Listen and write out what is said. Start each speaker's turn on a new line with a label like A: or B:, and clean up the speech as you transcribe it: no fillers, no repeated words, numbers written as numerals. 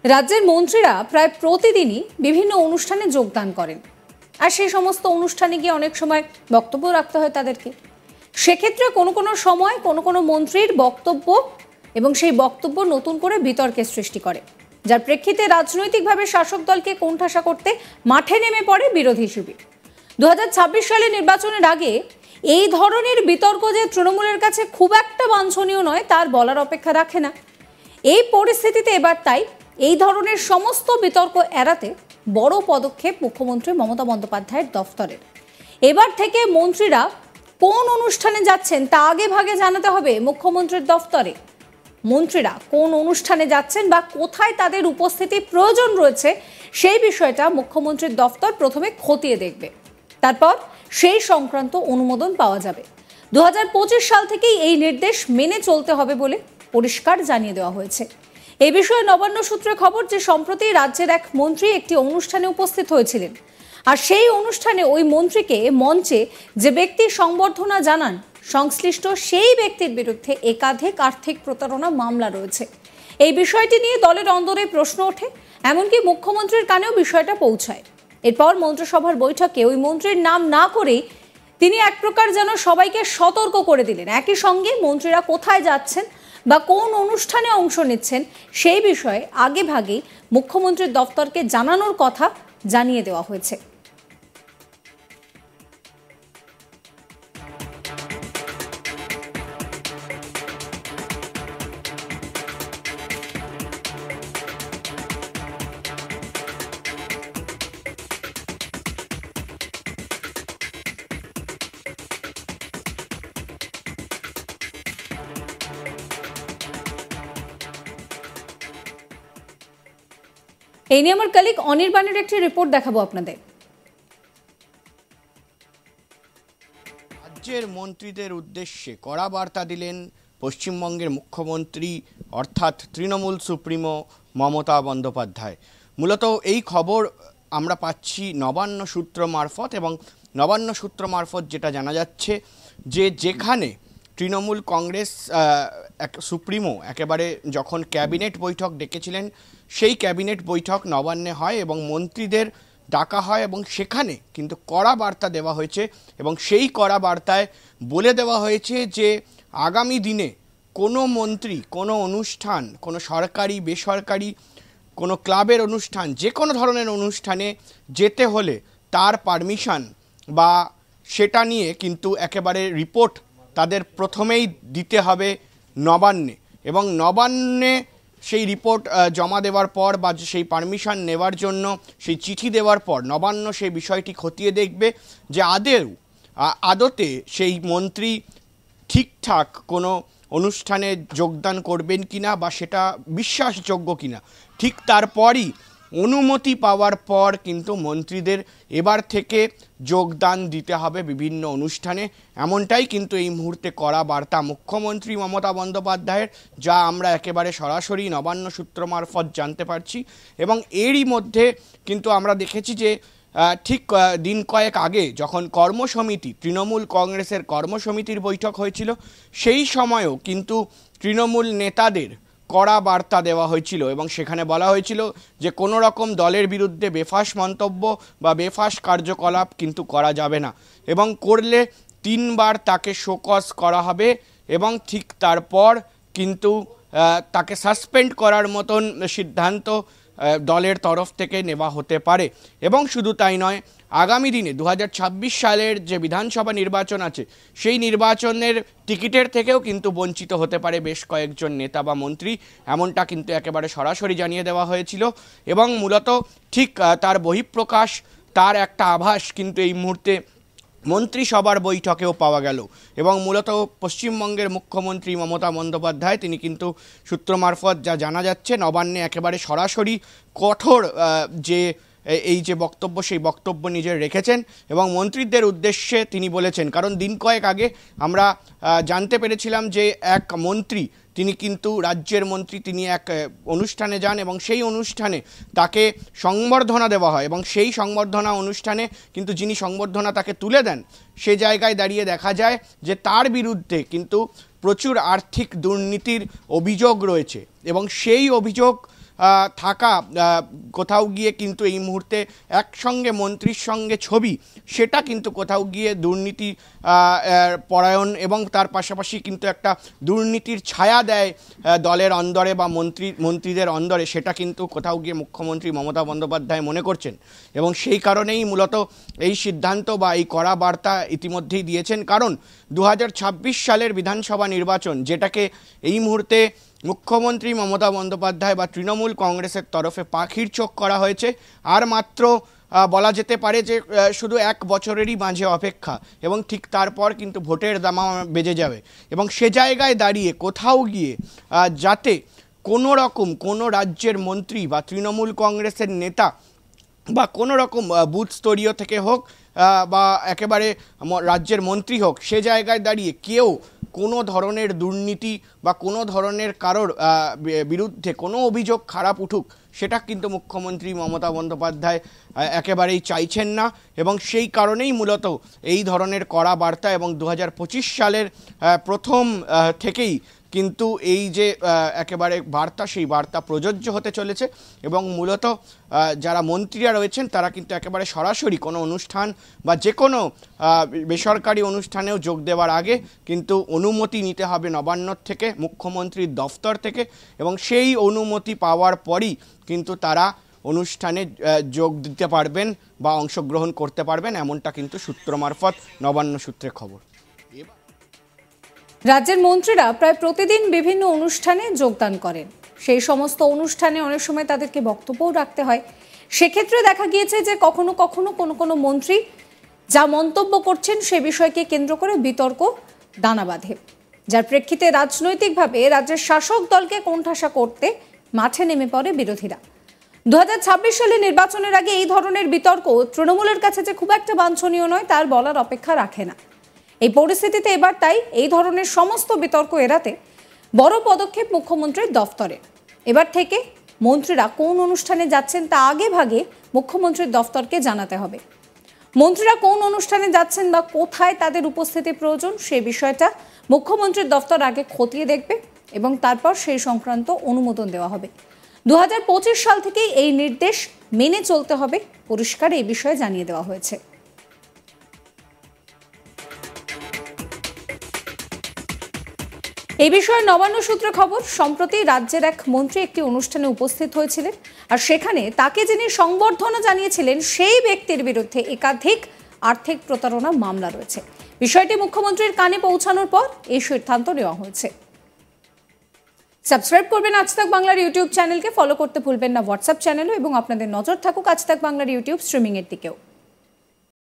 A: রাজ্যের মন্ত্রীরা প্রায় প্রতিদিনই বিভিন্ন অনুষ্ঠানে যোগদান করেন, আর সেই সমস্ত অনুষ্ঠানে গিয়ে অনেক সময় বক্তব্য রাখতে হয় তাদেরকে। সেক্ষেত্রে কোনো কোনো সময় কোনো কোনো মন্ত্রীর বক্তব্য এবং সেই বক্তব্য নতুন করে বিতর্কের সৃষ্টি করে, যার প্রেক্ষিতে রাজনৈতিকভাবে শাসক দলকে কোণঠাসা করতে মাঠে নেমে পড়ে বিরোধী শিবির। 2026 সালে নির্বাচনের আগে এই ধরনের বিতর্ক যে তৃণমূলের কাছে খুব একটা বাঞ্ছনীয় নয় তার বলার অপেক্ষা রাখে না। এই পরিস্থিতিতে এবার তাই এই ধরনের সমস্ত বিতর্ক এড়াতে বড় পদক্ষেপ মুখ্যমন্ত্রী মমতা বন্দ্যোপাধ্যায়ের দফতরের। এবার থেকে মন্ত্রীরা কোন অনুষ্ঠানে যাচ্ছেন তা আগে ভাগে জানাতে হবে মুখ্যমন্ত্রীর দফতরে। মন্ত্রীরা কোন অনুষ্ঠানে যাচ্ছেন বা কোথায় তাদের উপস্থিতি প্রয়োজন রয়েছে সেই বিষয়টা মুখ্যমন্ত্রীর দফতর প্রথমে খতিয়ে দেখবে, তারপর সেই সংক্রান্ত অনুমোদন পাওয়া যাবে। 2025 সাল থেকেই এই নির্দেশ মেনে চলতে হবে বলে পরিষ্কার জানিয়ে দেওয়া হয়েছে। এই বিষয়ে নবান্ন সূত্রে খবর যে সম্প্রতি রাজ্যের এক মন্ত্রী একটি অনুষ্ঠানে উপস্থিত হয়েছিলেন, আর সেই অনুষ্ঠানে ওই মন্ত্রীকে মঞ্চে যে ব্যক্তি সংবর্ধনা জানান সংশ্লিষ্ট সেই ব্যক্তির বিরুদ্ধে একাধিক আর্থিক প্রতারণা মামলা রয়েছে। এই বিষয়টি নিয়ে দলের অন্দরে প্রশ্ন ওঠে, এমনকি মুখ্যমন্ত্রীর কানেও বিষয়টা পৌঁছায়। এরপর মন্ত্রিসভার বৈঠকে ওই মন্ত্রীর নাম না করেই তিনি এক প্রকার যেন সবাইকে সতর্ক করে দিলেন। একই সঙ্গে মন্ত্রীরা কোথায় যাচ্ছেন বা কোন অনুষ্ঠানে অংশ নিচ্ছেন সেই বিষয়ে আগে ভাগেই মুখ্যমন্ত্রীর দফতরকে জানানোর কথা জানিয়ে দেওয়া হয়েছে। এই নিয়ে আমার কলিগ অনির্বাণের একটি রিপোর্ট দেখাবো আপনাদের।
B: রাজ্যের মন্ত্রীদের উদ্দেশ্যে কড়া বার্তা দিলেন পশ্চিমবঙ্গের মুখ্যমন্ত্রী অর্থাৎ তৃণমূল সুপ্রিমো মমতা বন্দ্যোপাধ্যায়। মূলত এই খবর আমরা পাচ্ছি নবান্ন সূত্র মারফত, এবং নবান্ন সূত্র মারফত যেটা জানা যাচ্ছে যে যেখানে তৃণমূল কংগ্রেস সুপ্রিমো একেবারে যখন ক্যাবিনেট বৈঠক ডেকেছিলেন সেই ক্যাবিনেট বৈঠক নবান্নে হয় এবং মন্ত্রীদের ডাকা হয় এবং সেখানে কিন্তু কড়া বার্তা দেওয়া হয়েছে। এবং সেই কড়া বার্তায় বলে দেওয়া হয়েছে যে আগামী দিনে কোনো মন্ত্রী কোনো অনুষ্ঠান, কোনো সরকারি বেসরকারি কোনো ক্লাবের অনুষ্ঠান, যে কোনো ধরনের অনুষ্ঠানে যেতে হলে তার পারমিশন বা সেটা নিয়ে কিন্তু একেবারে রিপোর্ট তাদের প্রথমেই দিতে হবে নবান্নে, এবং নবান্নে সেই রিপোর্ট জমা দেওয়ার পর বা সেই পারমিশন নেওয়ার জন্য সেই চিঠি দেওয়ার পর নবান্ন সেই বিষয়টি খতিয়ে দেখবে যে আদতে সেই মন্ত্রী ঠিকঠাক কোনো অনুষ্ঠানে যোগদান করবেন কিনা বা সেটা বিশ্বাসযোগ্য কিনা। ঠিক তারপরই অনুমতি পাওয়ার পর কিন্তু মন্ত্রীদের এবার থেকে যোগদান দিতে হবে বিভিন্ন অনুষ্ঠানে, এমনটাই কিন্তু এই মুহূর্তে কড়া বার্তা মুখ্যমন্ত্রী মমতা বন্দ্যোপাধ্যায়ের, যা আমরা একেবারে সরাসরি নবান্ন সূত্র মারফত জানতে পারছি। এবং এরই মধ্যে কিন্তু আমরা দেখেছি যে ঠিক দিন কয়েক আগে যখন কর্মসমিতি তৃণমূল কংগ্রেসের কর্মসমিতির বৈঠক হয়েছিল সেই সময়ও কিন্তু তৃণমূল নেতাদের কড়া বার্তা দেওয়া হয়েছিল এবং সেখানে বলা হয়েছিল যে কোনো রকম দলের বিরুদ্ধে বেফাঁস মন্তব্য বা বেফাঁস কার্যকলাপ কিন্তু করা যাবে না, এবং করলে 3 বার তাকে শোকজ করা হবে এবং ঠিক তারপর কিন্তু তাকে সাসপেন্ড করার মতন সিদ্ধান্ত দলের তরফ থেকে নেওয়া হতে পারে। এবং শুধু তাই নয়, আগামী দিনে 2026 সালের যে বিধানসভা নির্বাচন আছে সেই নির্বাচনের টিকিটের থেকেও কিন্তু বঞ্চিত হতে পারে বেশ কয়েকজন নেতা বা মন্ত্রী, এমনটা কিন্তু একেবারে সরাসরি জানিয়ে দেওয়া হয়েছিল। এবং মূলত ঠিক তার বহিঃপ্রকাশ, তার একটা আভাস কিন্তু এই মুহূর্তে মন্ত্রিসভার বৈঠকেও পাওয়া গেল। এবং মূলত পশ্চিমবঙ্গের মুখ্যমন্ত্রী মমতা বন্দ্যোপাধ্যায় তিনি কিন্তু সূত্র মারফত যা জানা যাচ্ছে নবান্নে একেবারে সরাসরি কঠোর এই যে বক্তব্য সেই বক্তব্য নিজের রেখেছেন এবং মন্ত্রীদের উদ্দেশ্যে তিনি বলেছেন। কারণ দিন কয়েক আগে আমরা জানতে পেরেছিলাম যে এক মন্ত্রী তিনি কিন্তু রাজ্যের মন্ত্রী তিনি এক অনুষ্ঠানে যান এবং সেই অনুষ্ঠানে তাকে সংবর্ধনা দেওয়া হয় এবং সেই সংবর্ধনা অনুষ্ঠানে কিন্তু যিনি সংবর্ধনা তাকে তুলে দেন সে জায়গায় দাঁড়িয়ে দেখা যায় যে তার বিরুদ্ধে কিন্তু প্রচুর আর্থিক দুর্নীতির অভিযোগ রয়েছে এবং সেই অভিযোগ থাকা, কোথাও গিয়ে কিন্তু এই মুহূর্তে একসঙ্গে মন্ত্রীর সঙ্গে ছবি, সেটা কিন্তু কোথাও গিয়ে দুর্নীতি পরায়ণ এবং তার পাশাপাশি কিন্তু একটা দুর্নীতির ছায়া দেয় দলের অন্দরে বা মন্ত্রীদের অন্দরে, সেটা কিন্তু কোথাও গিয়ে মুখ্যমন্ত্রী মমতা বন্দ্যোপাধ্যায় মনে করছেন এবং সেই কারণেই মূলত এই সিদ্ধান্ত বা এই কড়া বার্তা ইতিমধ্যেই দিয়েছেন। কারণ 2026 সালের বিধানসভা নির্বাচন, যেটাকে এই মুহূর্তে মুখ্যমন্ত্রী মমতা বন্দ্যোপাধ্যায় বা তৃণমূল কংগ্রেসের তরফে পাখির চোখ করা হয়েছে, আর মাত্র বলা যেতে পারে যে শুধু 1 বছরেরই মাঝে অপেক্ষা এবং ঠিক তারপর কিন্তু ভোটের দামা বেজে যাবে। এবং সে জায়গায় দাঁড়িয়ে কোথাও গিয়ে যাতে কোনো রকম কোনো রাজ্যের মন্ত্রী বা তৃণমূল কংগ্রেসের নেতা বা কোনো রকম বুথ স্তরীয় থেকে হোক বা একেবারে রাজ্যের মন্ত্রী হোক, সে জায়গায় দাঁড়িয়ে কেউ কোনো ধরনের দুর্নীতি বা কোনো ধরনের কারোর বিরুদ্ধে কোনো অভিযোগ খারাপ উঠুক, সেটা কিন্তু মুখ্যমন্ত্রী মমতা বন্দ্যোপাধ্যায় একেবারেই চাইছেন না। এবং সেই কারণেই মূলত এই ধরনের কড়া বার্তা এবং 2025 সালের প্রথম থেকেই কিন্তু এই যে একেবারে বার্তা, সেই বার্তা প্রযোজ্য হতে চলেছে এবং মূলত যারা মন্ত্রীরা রয়েছেন তারা কিন্তু একেবারে সরাসরি কোনো অনুষ্ঠান বা যে কোনো বেসরকারি অনুষ্ঠানেও যোগ দেওয়ার আগে কিন্তু অনুমতি নিতে হবে নবান্নর থেকে, মুখ্যমন্ত্রীর দফতর থেকে, এবং সেই অনুমতি পাওয়ার পরই কিন্তু তারা অনুষ্ঠানে যোগ দিতে পারবেন বা অংশগ্রহণ করতে পারবেন, এমনটা কিন্তু সূত্র মারফত নবান্ন সূত্রে খবর।
A: রাজ্যের মন্ত্রীরা প্রায় প্রতিদিন বিভিন্ন অনুষ্ঠানে যোগদান করেন। সেই সমস্ত অনুষ্ঠানে অনেক সময় তাদেরকে বক্তব্যও রাখতে হয়। সেক্ষেত্রে দেখা গিয়েছে যে কখনো কখনো কোনো মন্ত্রী যা মন্তব্য করছেন সে বিষয়কে কেন্দ্র করে বিতর্ক দানা বাঁধে, যার প্রেক্ষিতে রাজনৈতিকভাবে রাজ্যের শাসক দলকে কোণঠাসা করতে মাঠে নেমে পড়ে বিরোধীরা। 2026 সালে নির্বাচনের আগে এই ধরনের বিতর্ক তৃণমূলের কাছে যে খুব একটা বাঞ্ছনীয় নয় তার বলার অপেক্ষা রাখে না। এই পরিস্থিতিতে এবার তাই এই ধরনের সমস্ত বিতর্ক এড়াতে বড় পদক্ষেপ মুখ্যমন্ত্রীর দফতরে। এবার থেকে মন্ত্রীরা কোন অনুষ্ঠানে যাচ্ছেন তা আগে ভাগে মুখ্যমন্ত্রীর দফতরকে জানাতে হবে। মন্ত্রীরা কোন অনুষ্ঠানে যাচ্ছেন বা কোথায় তাদের উপস্থিতি প্রয়োজন সে বিষয়টা মুখ্যমন্ত্রীর দফতর আগে খতিয়ে দেখবে এবং তারপর সেই সংক্রান্ত অনুমোদন দেওয়া হবে। 2025 সাল থেকেই এই নির্দেশ মেনে চলতে হবে, পরিষ্কার এই বিষয়ে জানিয়ে দেওয়া হয়েছে। এই বিষয়ে নবান্ন সূত্রে খবর, সম্প্রতি রাজ্যের এক মন্ত্রী একটি অনুষ্ঠানে উপস্থিত হয়েছিলেন আর সেখানে তাকে যিনি সংবর্ধনা জানিয়েছিলেন সেই ব্যক্তির বিরুদ্ধে একাধিক আর্থিক প্রতারণা মামলা রয়েছে। বিষয়টি মুখ্যমন্ত্রীর কানে পৌঁছানোর পর এই সিদ্ধান্ত নেওয়া হয়েছে। সাবস্ক্রাইব করবেন আজ তাক বাংলার ইউটিউব চ্যানেলকে, ফলো করতে ভুলবেন না হোয়াটসঅ্যাপ চ্যানেলও, এবং আপনাদের নজর থাকুক আজ তাক বাংলার ইউটিউব স্ট্রিমিং এর দিকেও।